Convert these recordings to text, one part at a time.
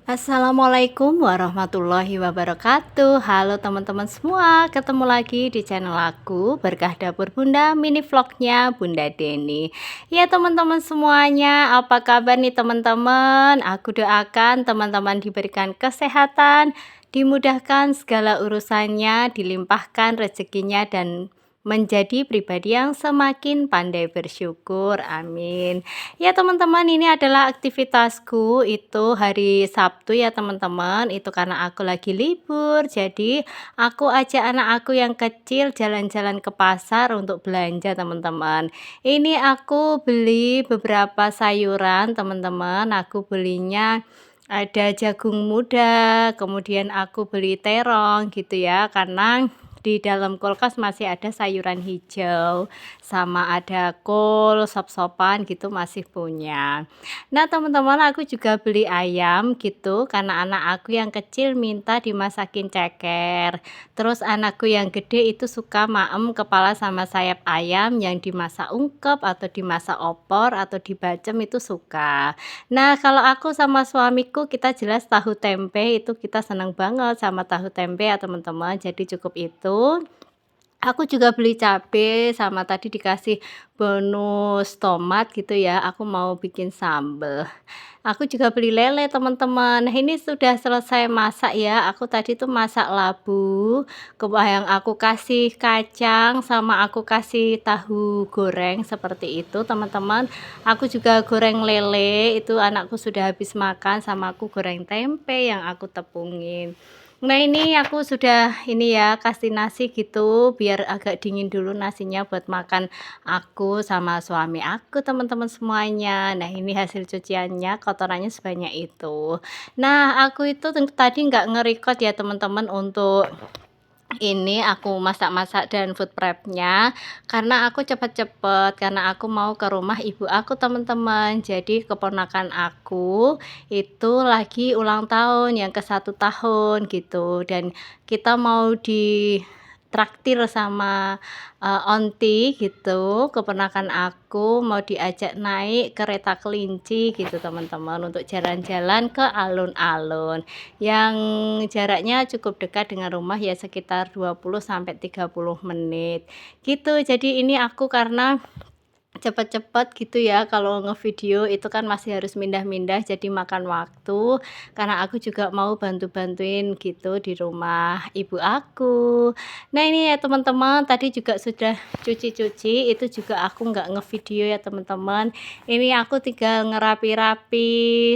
Assalamualaikum warahmatullahi wabarakatuh. Halo teman-teman semua, ketemu lagi di channel aku Berkah Dapur Bunda, mini vlognya Bunda Deni. Ya teman-teman semuanya, apa kabar nih teman-teman? Aku doakan teman-teman diberikan kesehatan, dimudahkan segala urusannya, dilimpahkan rezekinya, dan menjadi pribadi yang semakin pandai bersyukur. Amin. Ya teman-teman, ini adalah aktivitasku itu hari Sabtu ya teman-teman. Itu karena aku lagi libur, jadi aku ajak anak aku yang kecil jalan-jalan ke pasar untuk belanja teman-teman. Ini aku beli beberapa sayuran teman-teman. Aku belinya ada jagung muda, kemudian aku beli terong gitu ya, karena di dalam kulkas masih ada sayuran hijau, sama ada kol, sop-sopan gitu masih punya. Nah teman-teman, aku juga beli ayam gitu karena anak aku yang kecil minta dimasakin ceker. Terus anakku yang gede itu suka maem kepala sama sayap ayam yang dimasak ungkep atau dimasak opor atau dibacem itu suka. Nah kalau aku sama suamiku kita jelas tahu tempe itu kita seneng banget sama tahu tempe ya teman-teman, jadi cukup itu. Aku juga beli cabe sama tadi dikasih bonus tomat gitu ya, aku mau bikin sambel. Aku juga beli lele teman-teman. Nah ini sudah selesai masak ya, aku tadi tuh masak labu, yang aku kasih kacang sama aku kasih tahu goreng seperti itu teman-teman. Aku juga goreng lele, itu anakku sudah habis makan sama aku goreng tempe yang aku tepungin. Nah ini aku sudah ini ya kasih nasi gitu biar agak dingin dulu nasinya buat makan aku sama suami aku teman-teman semuanya. Nah ini hasil cuciannya kotorannya sebanyak itu. Nah aku itu tadi nggak nge-record ya teman-teman untuk ini aku masak-masak dan food prepnya karena aku cepet-cepet karena aku mau ke rumah ibu aku teman-teman. Jadi keponakan aku itu lagi ulang tahun yang ke 1 tahun gitu, dan kita mau ditraktir sama onti gitu, keponakan aku mau diajak naik kereta kelinci gitu teman-teman untuk jalan-jalan ke alun-alun yang jaraknya cukup dekat dengan rumah ya, sekitar 20 sampai 30 menit gitu. Jadi ini aku karena cepet-cepet gitu ya, kalau ngevideo itu kan masih harus mindah-mindah jadi makan waktu, karena aku juga mau bantu-bantuin gitu di rumah ibu aku. Nah ini ya teman-teman, tadi juga sudah cuci-cuci, itu juga aku nggak ngevideo ya teman-teman. Ini aku tinggal ngerapi-rapi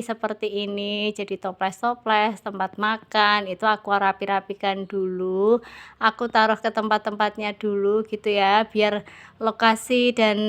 seperti ini, jadi toples-toples, tempat makan, itu aku rapi-rapikan dulu, aku taruh ke tempat-tempatnya dulu gitu ya, biar lokasi dan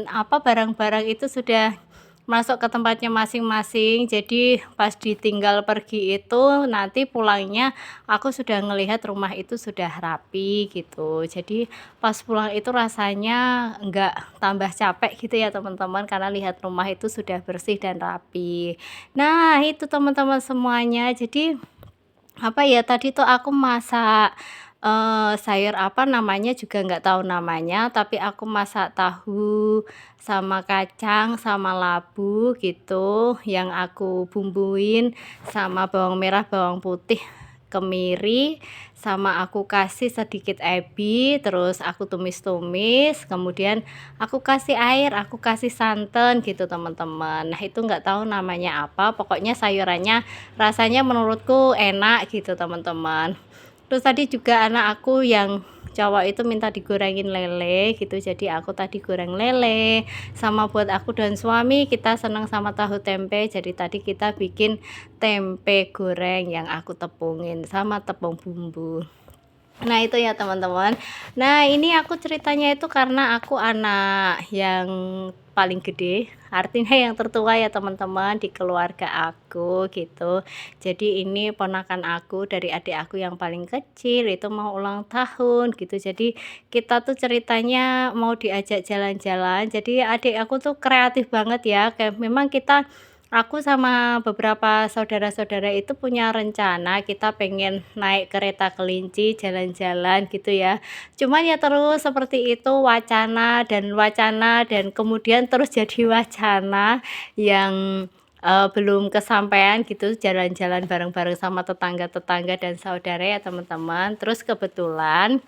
apa barang-barang itu sudah masuk ke tempatnya masing-masing. Jadi pas ditinggal pergi itu nanti pulangnya aku sudah ngelihat rumah itu sudah rapi gitu. Jadi pas pulang itu rasanya enggak tambah capek gitu ya teman-teman, karena lihat rumah itu sudah bersih dan rapi. Nah itu teman-teman semuanya, jadi apa ya, tadi tuh aku masak, sayur apa namanya juga nggak tahu namanya, tapi aku masak tahu sama kacang sama labu gitu, yang aku bumbuin sama bawang merah, bawang putih, kemiri, sama aku kasih sedikit ebi, terus aku tumis-tumis, kemudian aku kasih air, aku kasih santan gitu teman-teman. Nah itu nggak tahu namanya apa, pokoknya sayurannya rasanya menurutku enak gitu teman-teman. Terus tadi juga anak aku yang cowok itu minta digorengin lele gitu, jadi aku tadi goreng lele, sama buat aku dan suami kita seneng sama tahu tempe, jadi tadi kita bikin tempe goreng yang aku tepungin sama tepung bumbu. Nah itu ya teman-teman. Nah ini aku ceritanya itu karena aku anak yang paling gede, artinya yang tertua ya teman-teman di keluarga aku gitu. Jadi ini ponakan aku dari adik aku yang paling kecil itu mau ulang tahun gitu. Jadi kita tuh ceritanya mau diajak jalan-jalan. Jadi adik aku tuh kreatif banget ya. Kayak memang aku sama beberapa saudara-saudara itu punya rencana kita pengen naik kereta kelinci jalan-jalan gitu ya. Cuman ya terus seperti itu wacana dan kemudian terus jadi wacana yang belum kesampaian gitu jalan-jalan bareng-bareng sama tetangga-tetangga dan saudara ya teman-teman. Terus kebetulan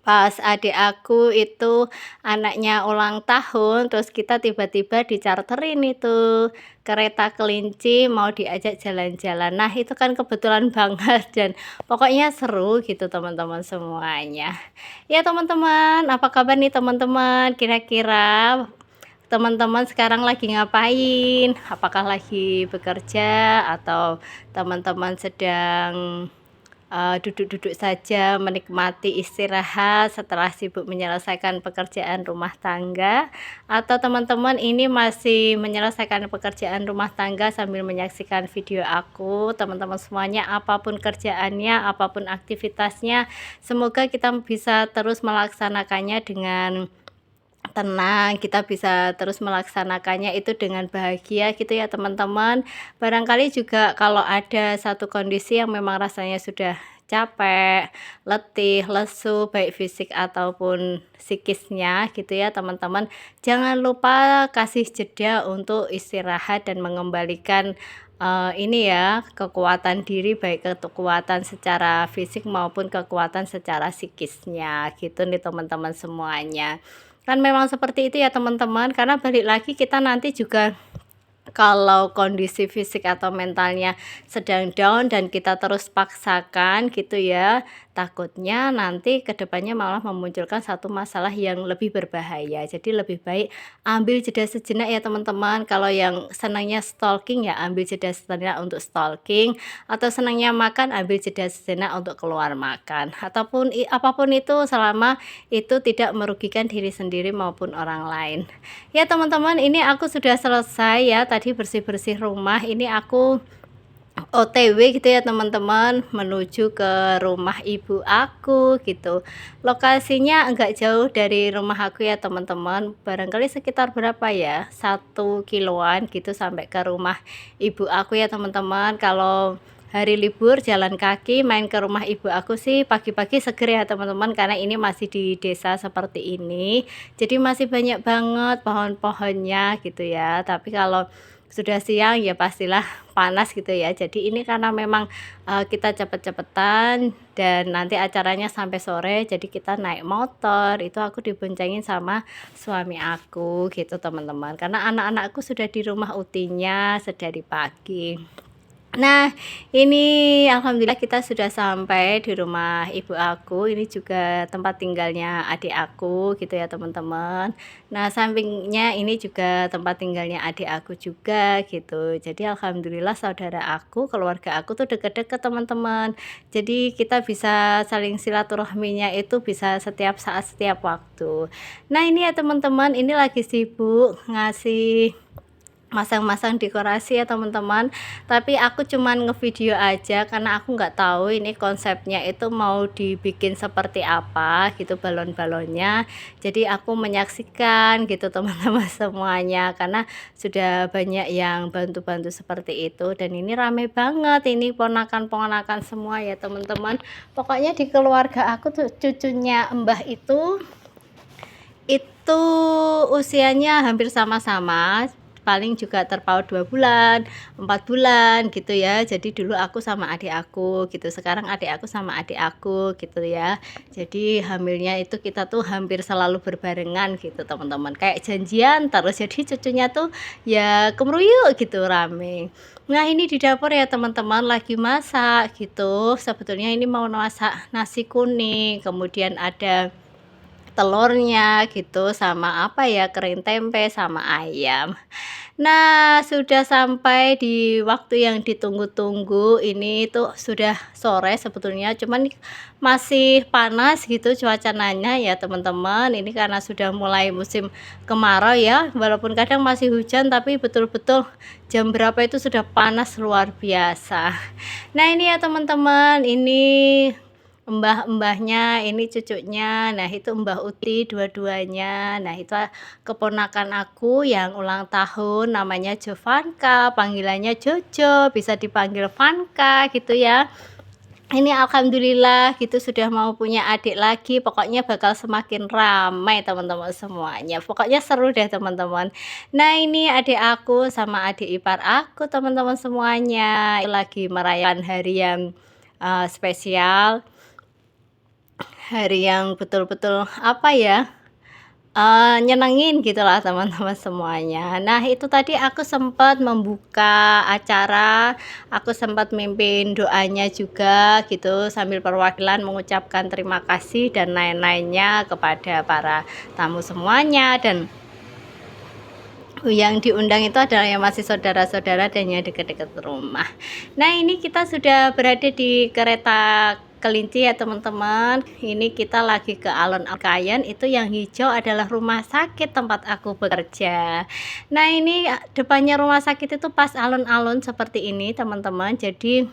pas adik aku itu anaknya ulang tahun, terus kita tiba-tiba dicharterin itu kereta kelinci mau diajak jalan-jalan. Nah, itu kan kebetulan banget dan pokoknya seru gitu teman-teman semuanya. Ya teman-teman, apa kabar nih teman-teman? Kira-kira teman-teman sekarang lagi ngapain? Apakah lagi bekerja atau teman-teman sedang duduk-duduk saja menikmati istirahat setelah sibuk menyelesaikan pekerjaan rumah tangga, atau teman-teman ini masih menyelesaikan pekerjaan rumah tangga sambil menyaksikan video aku. Teman-teman semuanya, apapun kerjaannya, apapun aktivitasnya, semoga kita bisa terus melaksanakannya dengan tenang, kita bisa terus melaksanakannya itu dengan bahagia gitu ya teman-teman. Barangkali juga kalau ada satu kondisi yang memang rasanya sudah capek, letih, lesu, baik fisik ataupun psikisnya gitu ya teman-teman. Jangan lupa kasih jeda untuk istirahat dan mengembalikan ini ya kekuatan diri, baik kekuatan secara fisik maupun kekuatan secara psikisnya gitu nih teman-teman semuanya. Kan memang seperti itu ya teman-teman, karena balik lagi kita nanti juga kalau kondisi fisik atau mentalnya sedang down dan kita terus paksakan gitu ya, takutnya nanti kedepannya malah memunculkan satu masalah yang lebih berbahaya. Jadi lebih baik ambil jeda sejenak ya teman-teman. Kalau yang senangnya stalking ya ambil jeda sejenak untuk stalking, atau senangnya makan ambil jeda sejenak untuk keluar makan. Ataupun apapun itu selama itu tidak merugikan diri sendiri maupun orang lain. Ya teman-teman, ini aku sudah selesai ya tadi bersih-bersih rumah. Ini aku OTW gitu ya teman-teman, menuju ke rumah ibu aku gitu. Lokasinya enggak jauh dari rumah aku ya teman-teman, barangkali sekitar berapa ya, 1 kiloan gitu sampai ke rumah ibu aku ya teman-teman. Kalau hari libur jalan kaki main ke rumah ibu aku sih pagi-pagi seger ya teman-teman, karena ini masih di desa seperti ini, jadi masih banyak banget pohon-pohonnya gitu ya. Tapi kalau sudah siang ya pastilah panas gitu ya. Jadi ini karena memang kita cepet-cepetan dan nanti acaranya sampai sore, jadi kita naik motor, itu aku diboncengin sama suami aku gitu teman-teman, karena anak-anakku sudah di rumah utinya sedari pagi. Nah, ini alhamdulillah kita sudah sampai di rumah ibu aku. Ini juga tempat tinggalnya adik aku gitu ya, teman-teman. Nah, sampingnya ini juga tempat tinggalnya adik aku juga gitu. Jadi alhamdulillah saudara aku, keluarga aku tuh deket-deket, teman-teman. Jadi kita bisa saling silaturahminya itu bisa setiap saat, setiap waktu. Nah, ini ya teman-teman, ini lagi sibuk ngasih masang-masang dekorasi ya teman-teman, tapi aku cuman ngevideo aja karena aku nggak tahu ini konsepnya itu mau dibikin seperti apa gitu balon-balonnya. Jadi aku menyaksikan gitu teman-teman semuanya, karena sudah banyak yang bantu-bantu seperti itu dan ini rame banget, ini ponakan-ponakan semua ya teman-teman. Pokoknya di keluarga aku tuh cucunya Mbah itu usianya hampir sama-sama, paling juga terpaut 2 bulan, 4 bulan gitu ya. Jadi dulu aku sama adik aku gitu, sekarang adik aku sama adik aku gitu ya. Jadi hamilnya itu kita tuh hampir selalu berbarengan gitu teman-teman, kayak janjian terus, jadi cucunya tuh ya kemeruyuk gitu, rame. Nah ini di dapur ya teman-teman lagi masak gitu, sebetulnya ini mau masak nasi kuning, kemudian ada telurnya gitu, sama apa ya, kering tempe sama ayam. Nah, sudah sampai di waktu yang ditunggu-tunggu, ini tuh sudah sore sebetulnya, cuman masih panas gitu cuacanya ya teman-teman. Ini karena sudah mulai musim kemarau ya, walaupun kadang masih hujan tapi betul-betul jam berapa itu sudah panas luar biasa. Nah, ini ya teman-teman, ini mbah-mbahnya, ini cucunya, nah itu Mbah Uti dua-duanya. Nah itu keponakan aku yang ulang tahun, namanya Jovanka, panggilannya Jojo, bisa dipanggil Vanka gitu ya. Ini alhamdulillah gitu sudah mau punya adik lagi, pokoknya bakal semakin ramai teman-teman semuanya. Pokoknya seru deh teman-teman. Nah, ini adik aku sama adik ipar aku teman-teman semuanya lagi merayakan hari yang spesial, hari yang betul-betul apa ya, nyenengin gitulah teman-teman semuanya. Nah, itu tadi aku sempat membuka acara, aku sempat mimpin doanya juga gitu, sambil perwakilan mengucapkan terima kasih dan lain-lainnya kepada para tamu semuanya, dan yang diundang itu adalah yang masih saudara-saudara dan yang dekat-dekat rumah. Nah, ini kita sudah berada di kereta kelinci ya teman-teman. Ini kita lagi ke alun-alun Kayen, itu yang hijau adalah rumah sakit tempat aku bekerja. Nah, ini depannya rumah sakit itu pas alun-alun seperti ini teman-teman. Jadi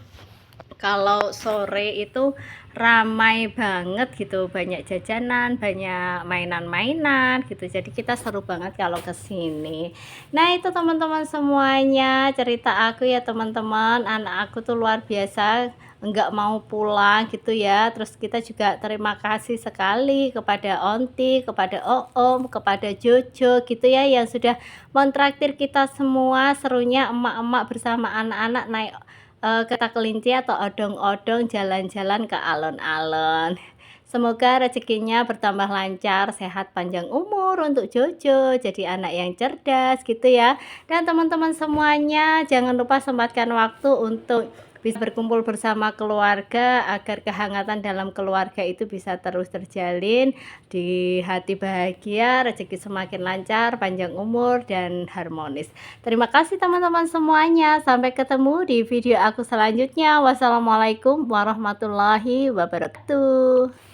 kalau sore itu ramai banget gitu, banyak jajanan, banyak mainan-mainan gitu. Jadi kita seru banget kalau ke sini. Nah, itu teman-teman semuanya cerita aku ya teman-teman. Anak aku tuh luar biasa enggak mau pulang gitu ya. Terus kita juga terima kasih sekali kepada Onti, kepada Oom, kepada Jojo gitu ya yang sudah mentraktir kita semua. Serunya emak-emak bersama anak-anak naik kereta kelinci atau odong-odong jalan-jalan ke alun-alun. Semoga rezekinya bertambah lancar, sehat panjang umur untuk Jojo, jadi anak yang cerdas gitu ya. Dan teman-teman semuanya jangan lupa sempatkan waktu untuk bisa berkumpul bersama keluarga agar kehangatan dalam keluarga itu bisa terus terjalin, di hati bahagia, rezeki semakin lancar, panjang umur dan harmonis. Terima kasih teman-teman semuanya. Sampai ketemu di video aku selanjutnya. Wassalamualaikum warahmatullahi wabarakatuh.